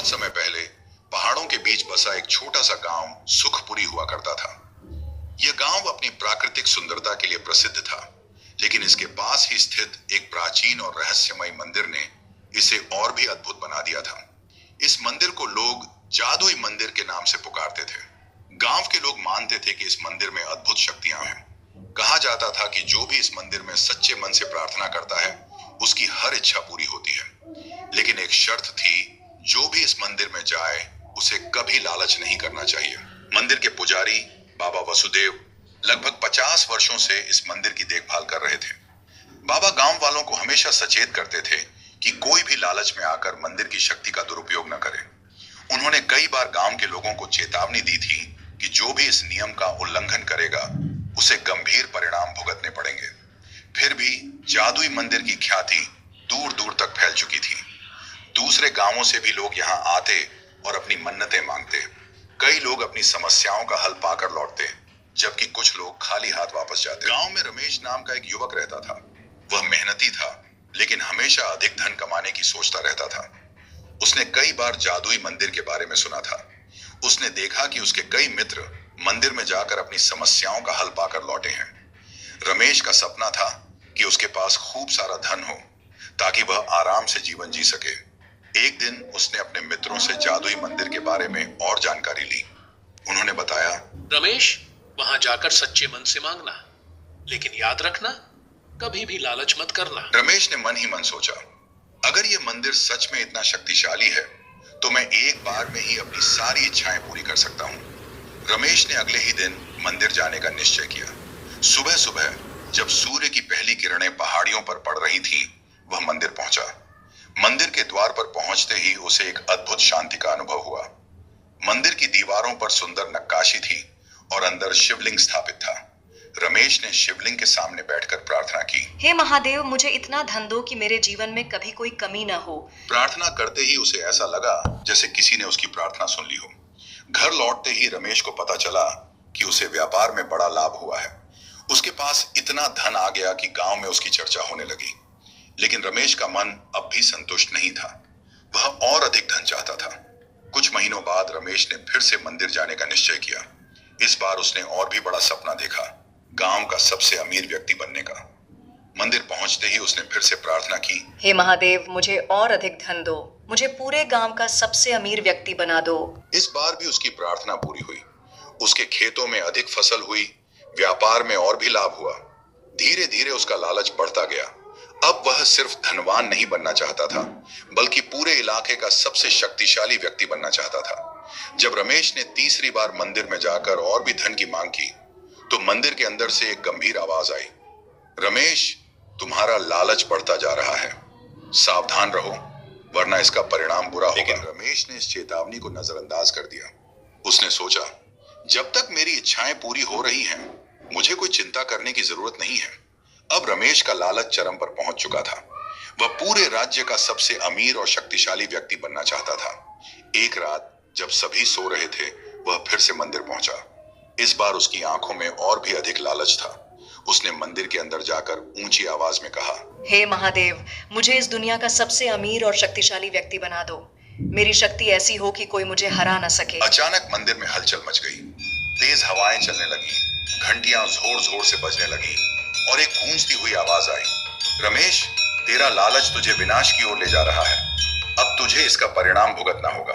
बहुत समय पहले पहाड़ों के बीच बसा एक छोटा सा गांव सुखपुरी हुआ करता था। यह गांव अपनी प्राकृतिक सुंदरता के लिए प्रसिद्ध था, लेकिन इसके पास ही स्थित एक प्राचीन और रहस्यमय मंदिर ने इसे और भी अद्भुत बना दिया था। इस मंदिर को लोग जादुई मंदिर के नाम से पुकारते थे। गांव के लोग मानते थे कि इस मंदिर में अद्भुत शक्तियां हैं। कहा जाता था कि जो भी इस मंदिर में सच्चे मन से प्रार्थना करता है उसकी हर इच्छा पूरी होती है। लेकिन एक शर्त थी, जो भी इस मंदिर में जाए उसे कभी लालच नहीं करना चाहिए। मंदिर के पुजारी बाबा वसुदेव लगभग 50 वर्षों से इस मंदिर की देखभाल कर रहे थे। बाबा गांव वालों को हमेशा सचेत करते थे कि कोई भी लालच में आकर मंदिर की शक्ति का दुरुपयोग न करे। उन्होंने कई बार गांव के लोगों को चेतावनी दी थी कि जो भी इस नियम का उल्लंघन करेगा उसे गंभीर परिणाम भुगतने पड़ेंगे। फिर भी जादुई मंदिर की ख्याति दूर दूर तक फैल चुकी थी। दूसरे गांवों से भी लोग यहाँ आते और अपनी मन्नतें मांगते। कई लोग अपनी समस्याओं का हल पाकर लौटते, जबकि कुछ लोग खाली हाथ वापस जाते। गांव में रमेश नाम का एक युवक रहता था। वह मेहनती था, लेकिन हमेशा अधिक धन कमाने की सोचता रहता था। उसने कई बार जादुई मंदिर के बारे में सुना था। उसने देखा कि उसके कई मित्र मंदिर में जाकर अपनी समस्याओं का हल पाकर लौटे हैं। रमेश का सपना था कि उसके पास खूब सारा धन हो ताकि वह आराम से जीवन जी सके। एक दिन उसने अपने मित्रों से जादुई मंदिर के बारे में और जानकारी ली। उन्होंने बताया, रमेश, वहां जाकर सच्चे मन से मांगना, लेकिन याद रखना कभी भी लालच मत करना। रमेश ने मन ही मन सोचा, अगर यह मंदिर सच में इतना शक्तिशाली है तो मैं एक बार में ही अपनी सारी इच्छाएं पूरी कर सकता हूं। रमेश ने अगले ही दिन मंदिर जाने का निश्चय किया। सुबह सुबह जब सूर्य की पहली किरणें पहाड़ियों पर पड़ रही थीं, वह मंदिर पहुंचा। मंदिर के द्वार पर पहुंचते ही उसे एक अद्भुत शांति का अनुभव हुआ। मंदिर की दीवारों पर सुंदर नक्काशी थी और अंदर शिवलिंग स्थापित था। रमेश ने शिवलिंग के सामने बैठकर प्रार्थना की, हे महादेव, मुझे इतना धन दो कि मेरे जीवन में कभी कोई कमी न हो। प्रार्थना करते ही उसे ऐसा लगा जैसे किसी ने उसकी प्रार्थना सुन ली हो। घर लौटते ही रमेश को पता चला कि उसे व्यापार में बड़ा लाभ हुआ है। उसके पास इतना धन आ गया कि गांव में उसकी चर्चा होने लगी। लेकिन रमेश का मन अब भी संतुष्ट नहीं था। वह और अधिक धन चाहता था। कुछ महीनों बाद रमेश ने फिर से मंदिर जाने का निश्चय किया। इस बार उसने और भी बड़ा सपना देखा, गांव का सबसे अमीर व्यक्ति बनने का। मंदिर पहुंचते ही उसने फिर से प्रार्थना की, हे महादेव, मुझे और अधिक धन दो, मुझे पूरे गांव का सबसे अमीर व्यक्ति बना दो। इस बार भी उसकी प्रार्थना पूरी हुई। उसके खेतों में अधिक फसल हुई, व्यापार में और भी लाभ हुआ। धीरे धीरे उसका लालच बढ़ता गया। अब वह सिर्फ धनवान नहीं बनना चाहता था, बल्कि पूरे इलाके का सबसे शक्तिशाली व्यक्ति बनना चाहता था। जब रमेश ने तीसरी बार मंदिर में जाकर और भी धन की मांग की, तो मंदिर के अंदर से एक गंभीर आवाज आई, रमेश, तुम्हारा लालच बढ़ता जा रहा है, सावधान रहो वरना इसका परिणाम बुरा होगा। लेकिन रमेश ने इस चेतावनी को नजरअंदाज कर दिया। उसने सोचा, जब तक मेरी इच्छाएं पूरी हो रही हैं, मुझे कोई चिंता करने की जरूरत नहीं है। अब रमेश का लालच चरम पर पहुंच चुका था। वह पूरे राज्य का सबसे अमीर और शक्तिशाली व्यक्ति बनना चाहता था। एक रात जब सभी सो रहे थे, वह फिर से मंदिर पहुंचा। इस बार उसकी आंखों में और भी अधिक लालच था। उसने मंदिर के अंदर जाकर ऊंची आवाज में कहा, हे महादेव, मुझे इस दुनिया का सबसे अमीर और शक्तिशाली व्यक्ति बना दो। मेरी शक्ति ऐसी हो कि कोई मुझे हरा न सके। अचानक मंदिर में हलचल मच गई। तेज हवाएं चलने लगी, घंटियां जोर जोर से बजने लगी और एक गूंजती हुई आवाज आई, रमेश, तेरा लालच तुझे विनाश की ओर ले जा रहा है। अब तुझे इसका परिणाम भुगतना होगा।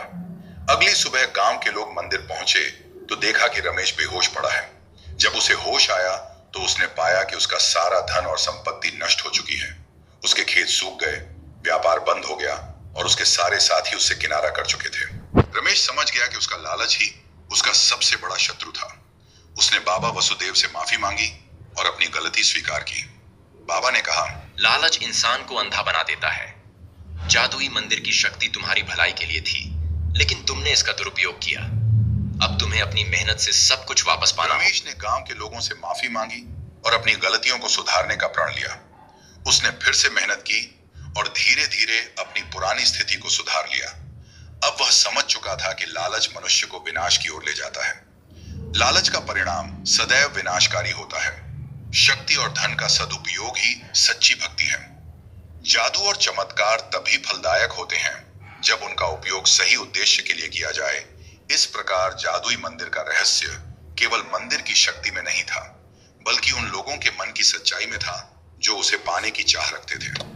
अगली सुबह गांव के लोग मंदिर पहुंचे तो देखा कि रमेश बेहोश पड़ा है। जब उसे होश आया तो उसने पाया कि उसका सारा धन और संपत्ति नष्ट हो चुकी है। उसके खेत सूख गए, व्यापार बंद हो गया और उसके सारे साथी उससे किनारा कर चुके थे। रमेश समझ गया कि उसका लालच ही उसका सबसे बड़ा शत्रु था। उसने बाबा वसुदेव से माफी मांगी और अपनी गलती स्वीकार की। बाबा ने कहा, लालच इंसान को अंधा बना देता है। जादुई मंदिर की शक्ति तुम्हारी भलाई के लिए थी, लेकिन तुमने इसका दुरुपयोग किया। अब तुम्हें अपनी मेहनत से सब कुछ वापस पाना। रमेश ने गांव के लोगों से माफी मांगी और अपनी गलतियों को सुधारने का प्रण लिया। उसने फिर से मेहनत की और धीरे धीरे अपनी पुरानी स्थिति को सुधार लिया। अब वह समझ चुका था कि लालच मनुष्य को विनाश की ओर ले जाता है। लालच का परिणाम सदैव विनाशकारी होता है। शक्ति और धन का सदुपयोग ही सच्ची भक्ति है। जादू और चमत्कार तभी फलदायक होते हैं जब उनका उपयोग सही उद्देश्य के लिए किया जाए। इस प्रकार जादुई मंदिर का रहस्य केवल मंदिर की शक्ति में नहीं था, बल्कि उन लोगों के मन की सच्चाई में था जो उसे पाने की चाह रखते थे।